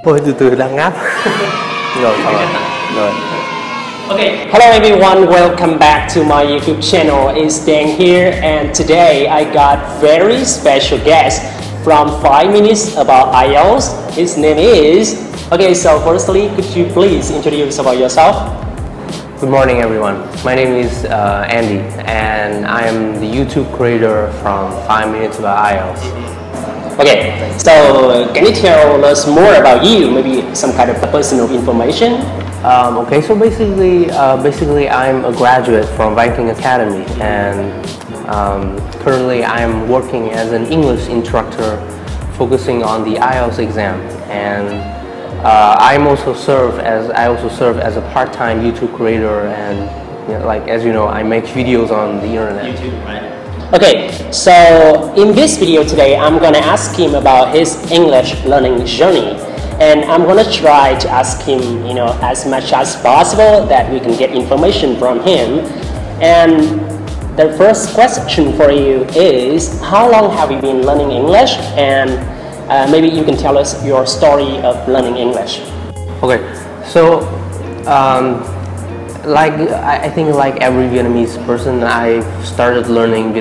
Ôi, từ từ đang ngáp. Rồi, xong rồi. Okay, hello everyone, welcome back to my YouTube channel. It's Dang here, and today I got very special guest from 5 Minutes About IELTS. His name is... Okay, so firstly, could you please introduce about yourself? Good morning, everyone. My name is Andy, and I am the YouTube creator from 5 Minutes About IELTS. Okay, so can you tell us more about you? Maybe some kind of personal information? Okay, so basically I'm a graduate from Banking Academy, and currently I'm working as an English instructor, focusing on the IELTS exam, and I also serve as a part-time YouTube creator, and like as you know, I make videos on the internet. YouTube, right? Okay, so in this video today, I'm gonna ask him about his English learning journey. And I'm gonna try to ask him, as much as possible that we can get information from him. And the first question for you is, how long have you been learning English? And maybe you can tell us your story of learning English. Okay, so I think like every Vietnamese person, I started learning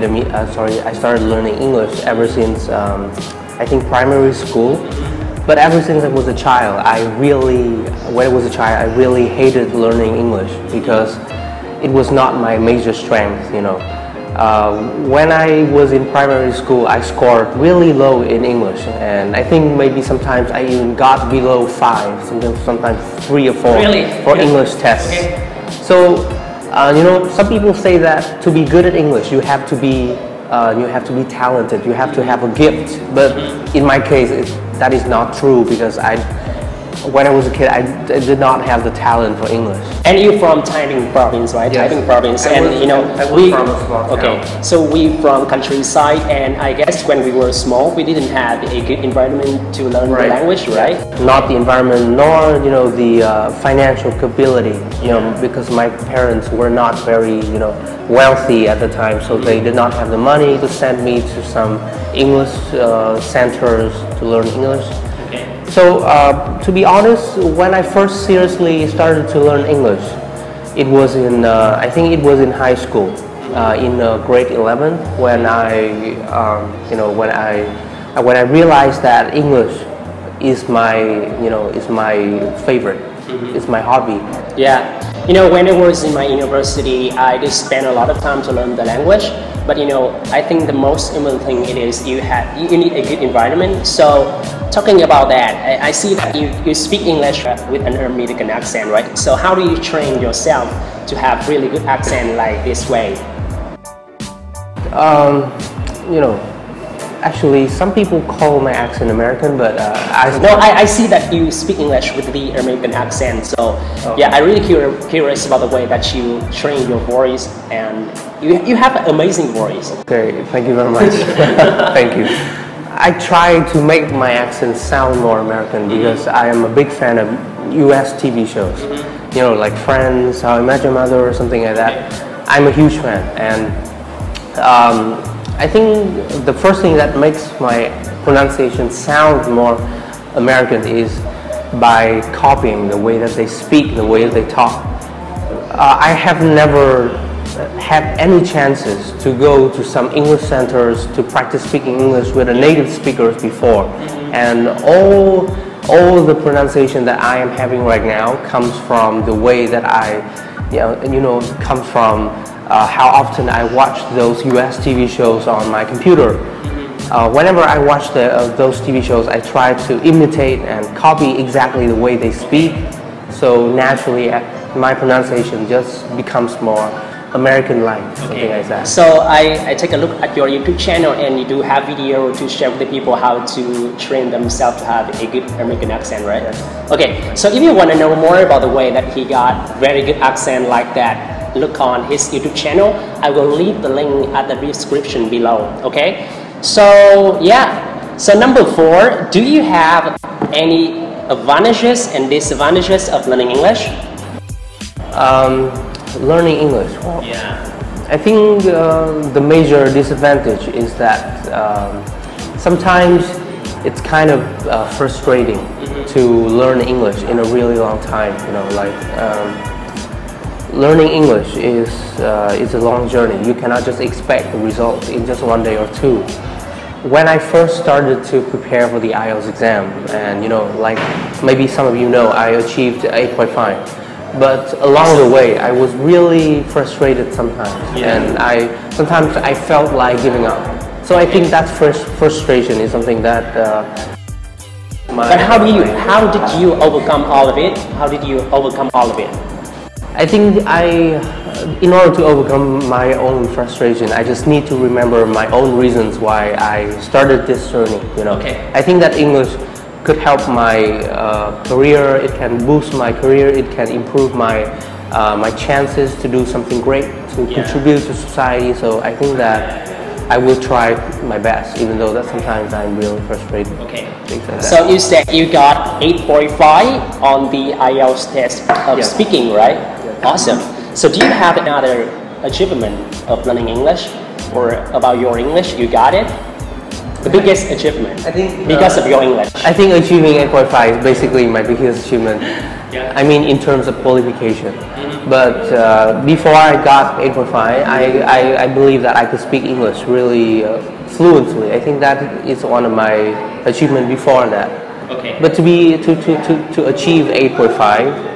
English ever since I think primary school. But ever since I was a child, I really hated learning English because it was not my major strength, When I was in primary school, I scored really low in English, and I think maybe sometimes I even got below 5, sometimes 3 or 4 for English tests. Okay. So, some people say that to be good at English, you have to be talented, you have to have a gift. But in my case, that is not true, because when I was a kid, I did not have the talent for English. And you're from Taiping province, right? Yes. Taiping province, I was from a small town. Okay, so we from countryside, and I guess when we were small, we didn't have a good environment to learn the language, right? Not the environment, nor the financial capability, because my parents were not very wealthy at the time, so they did not have the money to send me to some English centers to learn English. So, to be honest, when I first seriously started to learn English, it was in, I think it was in high school, in grade 11, when when I realized that English is my favorite, it's my hobby. Yeah, when I was in my university, I did spend a lot of time to learn the language. But I think the most important thing it is you need a good environment. So talking about that, I see that you speak English with an American accent, right? So how do you train yourself to have really good accent like this way? Actually, some people call my accent American, but I see that you speak English with the American accent. So yeah, I'm really curious about the way that you train your voice, and you have an amazing voice. Okay, thank you very much. Thank you. I try to make my accent sound more American because I am a big fan of US TV shows. Like Friends, How I Met Your Mother, or something like that. I'm a huge fan, and I think the first thing that makes my pronunciation sound more American is by copying the way that they speak, the way that they talk. I have never had any chances to go to some English centers to practice speaking English with a native speakers before, and all the pronunciation that I am having right now comes from the way that comes from how often I watch those US TV shows on my computer. Whenever I watch those TV shows, I try to imitate and copy exactly the way they speak. So naturally, my pronunciation just becomes more American-like, something like that. So I take a look at your YouTube channel, and you do have video to share with the people how to train themselves to have a good American accent, right? Yes. Okay, so if you want to know more about the way that he got very good accent like that, look on his YouTube channel. I will leave the link at the description below, okay? So yeah, so number 4, do you have any advantages and disadvantages of learning English? Learning English, well, I think the major disadvantage is that sometimes it's kind of frustrating to learn English in a really long time. You know, like learning English is a long journey. You cannot just expect the results in just one day or two. When I first started to prepare for the IELTS exam, and you know, like maybe some of you know, I achieved 8.5. But along the way, I was really frustrated sometimes, and sometimes I felt like giving up. So I think that frustration is something that. But how did you overcome all of it? How did you overcome all of it? I think in order to overcome my own frustration, I just need to remember my own reasons why I started this journey. You know, I think that English could help my career. It can boost my career. It can improve my my chances to do something great, to contribute to society. So I think that I will try my best, even though that sometimes I'm really frustrated. Okay. So you said you got 8.5 on the IELTS test of speaking, right? Awesome. So do you have another achievement of learning English, or about your English? You got it? The biggest achievement, I think, because of your English. I think achieving 8.5 is basically my biggest achievement. I mean, in terms of qualification. But before I got 8.5, I believe that I could speak English really fluently. I think that is one of my achievements before that. But to achieve 8.5,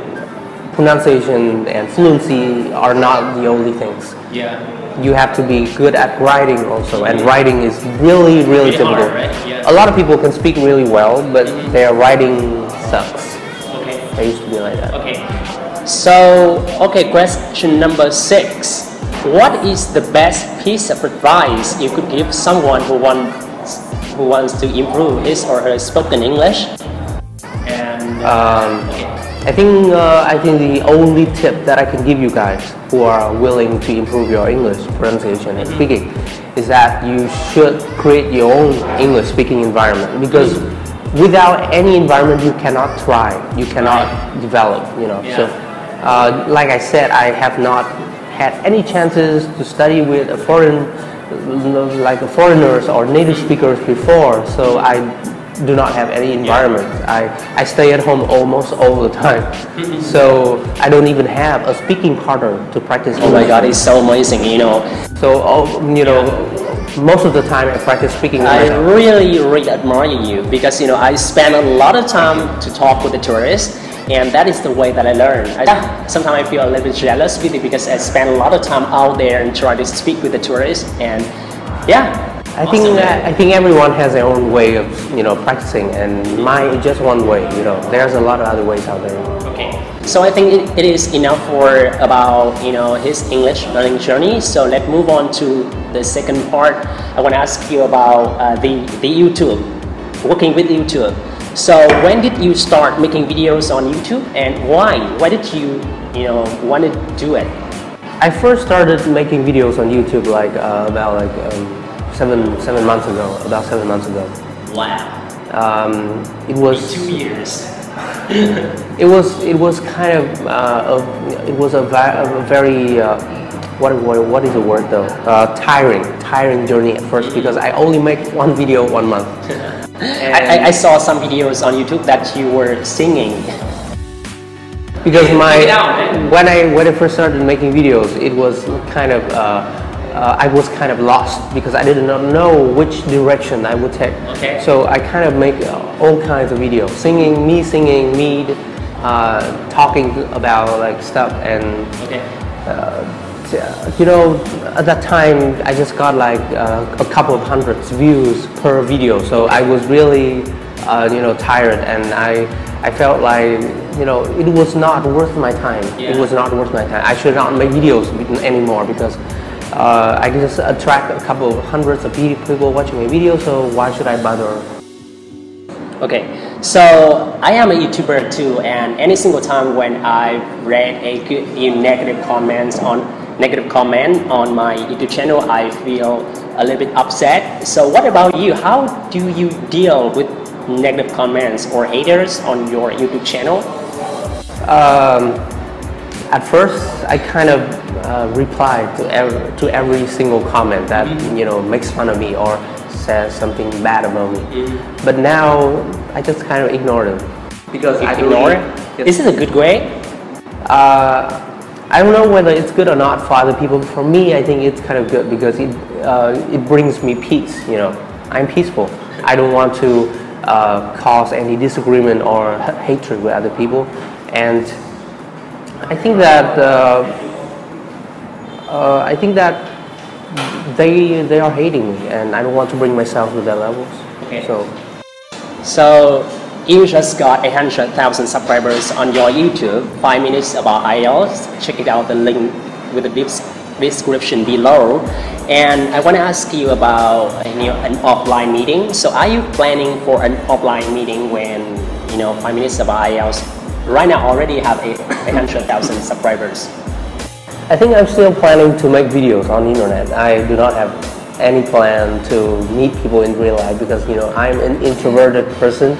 pronunciation and fluency are not the only things. You have to be good at writing also, and writing is really difficult. A lot of people can speak really well, but their writing sucks. I used to be like that. So, question number 6. What is the best piece of advice you could give someone who wants to improve his or her spoken English? And I think the only tip that I can give you guys who are willing to improve your English pronunciation and speaking is that you should create your own English speaking environment, because without any environment you cannot try, you cannot develop, you know. So like I said, I have not had any chances to study with foreigners or native speakers before, so I do not have any environment. I stay at home almost all the time, so I don't even have a speaking partner to practice. Oh my God, it's so amazing, you know. So you know, most of the time I practice speaking. I really admire you, because you know, I spend a lot of time to talk with the tourists, and that is the way that I learn. Sometimes I feel a little bit jealous with it, because I spend a lot of time out there and try to speak with the tourists, and I think everyone has their own way of, you know, practicing, and mine is just one way. You know, there's a lot of other ways out there. So I think it is enough for about, you know, his English learning journey. So let's move on to the second part. I want to ask you about the YouTube, working with YouTube. So when did you start making videos on YouTube, and why? Why did you want to do it? I first started making videos on YouTube like about 7 months ago. About 7 months ago. Wow. It was 2 years. it was kind of it was a very what is the word though? Tiring journey at first, because I only make one video 1 month. I saw some videos on YouTube that you were singing. Because when I first started making videos, it was kind of I was kind of lost, because I did not know which direction I would take. So I kind of make all kinds of videos, me singing, me talking about like stuff, and you know, at that time I just got like a couple of hundreds views per video, so I was really you know, tired, and I felt like, you know, it was not worth my time. It was not worth my time. I should not make videos anymore, because I can just attract a couple of hundreds of people watching my videos, so why should I bother? So I am a YouTuber too, and any single time when I read a negative comment on my YouTube channel, I feel a little bit upset. So what about you? How do you deal with negative comments or haters on your YouTube channel? At first, I kind of replied to every single comment that, you know, makes fun of me or says something bad about me. But now I just kind of ignore them because I Ignore? Is this a good way? I don't know whether it's good or not for other people. For me, I think it's kind of good because it brings me peace. You know, I'm peaceful. I don't want to cause any disagreement or hatred with other people, and I think that they are hating me, and I don't want to bring myself to their levels. Okay. So you just got 100,000 subscribers on your YouTube. 5 minutes about IELTS. Check it out, the link with the description below. And I want to ask you about an offline meeting. So are you planning for an offline meeting when 5 minutes about IELTS right now already have 100,000 subscribers? I think I'm still planning to make videos on the internet. I do not have any plan to meet people in real life because I'm an introverted person.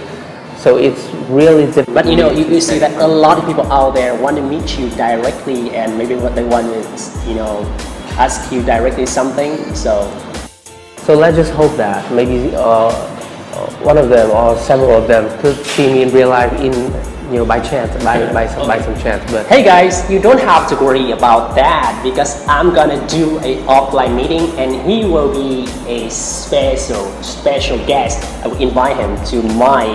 So it's really difficult. But you see that a lot of people out there want to meet you directly, and maybe what they want is ask you directly something. So let's just hope that maybe one of them or several of them could see me in real life by chance, by some chance. But hey guys, you don't have to worry about that because I'm gonna do an offline meeting and he will be a special guest. I will invite him to my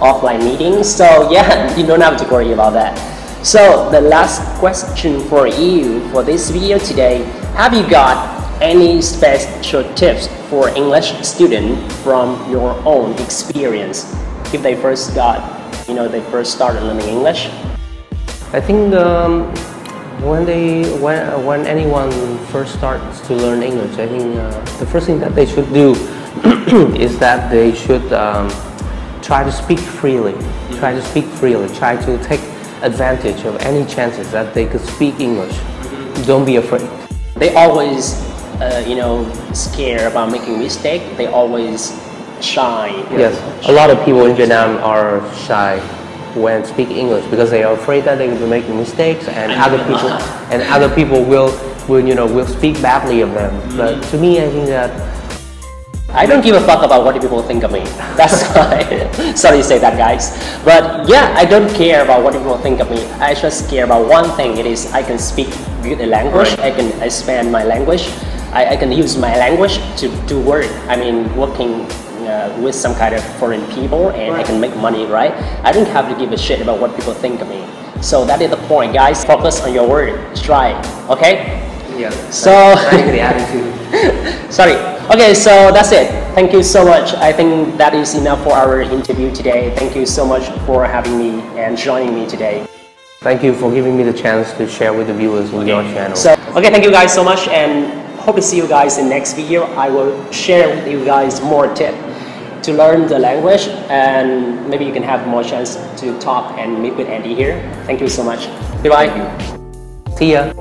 offline meeting. So yeah, you don't have to worry about that. So the last question for you for this video today: have you got any special tips for English students from your own experience if they first they first started learning English? I think when anyone first starts to learn English, I think the first thing that they should do is that they should try to speak freely. Try to take advantage of any chances that they could speak English. Don't be afraid. They always scared about making mistake. They always shy. Yes, a lot of people in Vietnam are shy when speaking English because they are afraid that they will be making mistakes and other people will speak badly of them. But to me, I think that I don't give a fuck about what people think of me. That's why. Sorry to say that, guys. But yeah, I don't care about what people think of me. I just care about one thing. It is I can speak good language. I can expand my language. I can use my language to do work. I mean, working with some kind of foreign people, and I can make money, right? I don't have to give a shit about what people think of me. So that is the point, guys. Focus on your word. Try, okay? Yeah. So the attitude. Sorry. Okay, so that's it. Thank you so much. I think that is enough for our interview today. Thank you so much for having me and joining me today. Thank you for giving me the chance to share with the viewers in your channel. So, okay, thank you guys so much, and hope to see you guys in next video. I will share with you guys more tips to learn the language, and maybe you can have more chance to talk and meet with Andy here. Thank you so much. Goodbye. See ya.